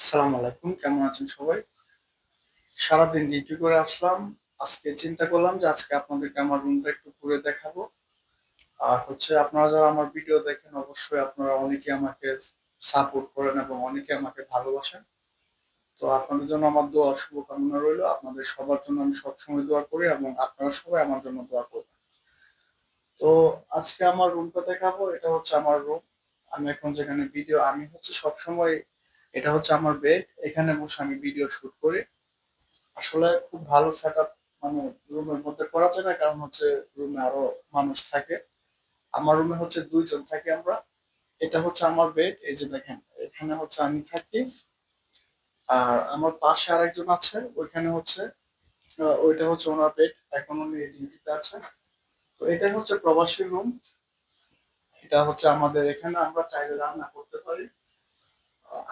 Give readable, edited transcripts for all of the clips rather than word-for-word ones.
আসসালামু আলাইকুম। কেমন আছেন সবাই? সারাদিন ডিউটি করে আসলাম। আজকে চিন্তা করলাম যে আজকে আপনাদেরকে আমার রুমটা একটু ঘুরে দেখাবো। আর হচ্ছে আপনারা যারা আমার ভিডিও দেখেন অবশ্যই আপনারা অনেকে আমাকে সাপোর্ট করেন এবং অনেকে আমাকে ভালোবাসেন। তো আপনাদের জন্য আমার দোয়া শুভকামনা রইলো। আপনাদের সবার জন্য আমি সবসময় দোয়া করি এবং আপনারা সবাই আমার জন্য দোয়া করবেন। তো আজকে আমার রুমটা দেখাবো। এটা হচ্ছে আমার রুম। আমি এখন যেখানে আমি হচ্ছে সবসময় এটা হচ্ছে আমার বেড। এখানে বসে আমি ভিডিও শুট করি। আসলে খুব ভালো সেটআপ মানে রুমের মধ্যে করা যায় না কারণ হচ্ছে রুমে আরো মানুষ থাকে। আমার রুমে হচ্ছে ২ জন থাকি আমরা। এটা হচ্ছে আমার বেড। এই যে দেখেন এখানে হচ্ছে আমি থাকি। আর আমার পাশে আরেকজন আছে। ওইখানে হচ্ছে ওইটা হচ্ছে ওনার বেড। এখন উনি ডিউটিতে আছেন। তো এটাই হচ্ছে প্রবাসী রুম। এটা হচ্ছে আমাদের এখানে আমরা চাইলে রান্না করতে পারি।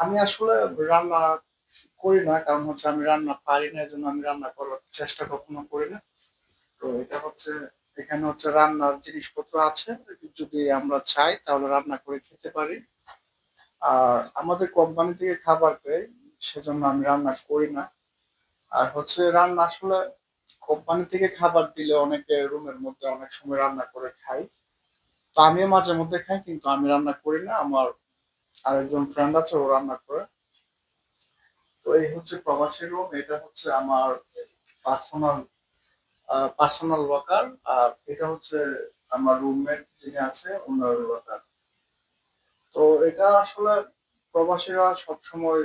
আমি আসলে রান্না করি না কারণ হচ্ছে আমি রান্না পারি না এজন্য আমি রান্না করার চেষ্টা কখনো করি না। তো এটা হচ্ছে এখানে হচ্ছে রান্নার জিনিসপত্র আছে। যদি আমরা চাই তাহলে রান্না করে খেতে পারি। আর আমাদের কোম্পানি থেকে খাবার দেয়, সেজন্য আমি রান্না করি না। আর হচ্ছে রান্না আসলে কোম্পানি থেকে খাবার দিলে অনেকে রুমের মধ্যে অনেক সময় রান্না করে খায়। তো আমিও মাঝে মধ্যে খাই কিন্তু আমি রান্না করি না। আমার আরেকজন ফ্রেন্ড আছে ও রান্না করে। তো এই হচ্ছে প্রবাসী রুম। এটা হচ্ছে আমার পার্সোনাল পার্সোনাল ওয়াকার। আর এটা হচ্ছে আমার রুমমেট যিনি আছে ওনার ওয়াকার। তো এটা আসলে প্রবাসীরা সবসময়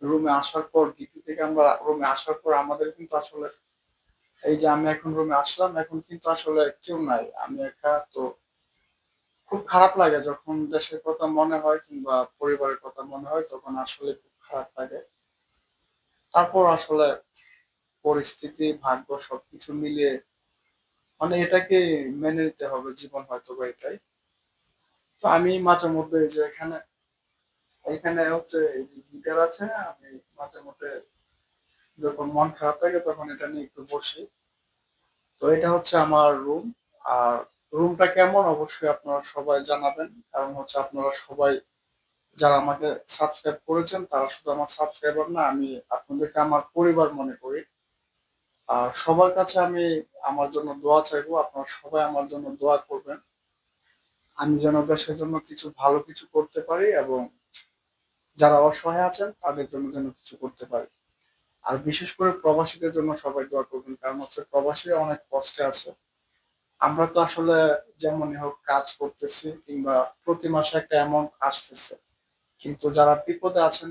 রুমে আসার পর ডিউটি থেকে আমরা রুমে আসার পর আমাদের কিন্তু আসলে এই যে আমি এখন রুমে আসলাম এখন কিন্তু আসলে কেউ নাই। আমি একা। তো খুব খারাপ লাগে যখন দেশের কথা মনে হয় কিংবা পরিবারের কথা মনে হয় তখন আসলে খুব খারাপ লাগে। তারপর আসলে পরিস্থিতি, ভাগ্য সবকিছু মিলিয়ে মানে এটাকে মেনে নিতে হবে। জীবন হয়তোবা এটাই। তো আমি মাঝে মধ্যে এই যে এখানে হচ্ছে এই যে গিটার আছে, আমি মাঝে মধ্যে যখন মন খারাপ থাকে তখন এটা নিয়ে একটু বসি। তো এটা হচ্ছে আমার রুম। আর রুমটা কেমন অবশ্যই আপনারা সবাই জানাবেন। কারণ হচ্ছে আপনারা সবাই যারা আমাকে সাবস্ক্রাইব করেছেন তারা শুধু আমার সাবস্ক্রাইবার না, আমি আপনাদেরকে আমার পরিবার মনে করি। আর সবার কাছে আমি আমার জন্য দোয়া চাইবো। আপনারা সবাই আমার জন্য দোয়া করবেন। আমি যেন দেশের জন্য কিছু ভালো কিছু করতে পারি এবং যারা অসহায় আছেন তাদের জন্য যেন কিছু করতে পারি। আর বিশেষ করে প্রবাসীদের জন্য সবাই দোয়া করবেন। কারণ হচ্ছে প্রবাসীরা অনেক কষ্টে আছে। আমরা তো আসলে যেমনই হোক কাজ করতেছি কিংবা প্রতি মাসে একটা অ্যামাউন্ট আসতেছে। কিন্তু যারা বিপদে আছেন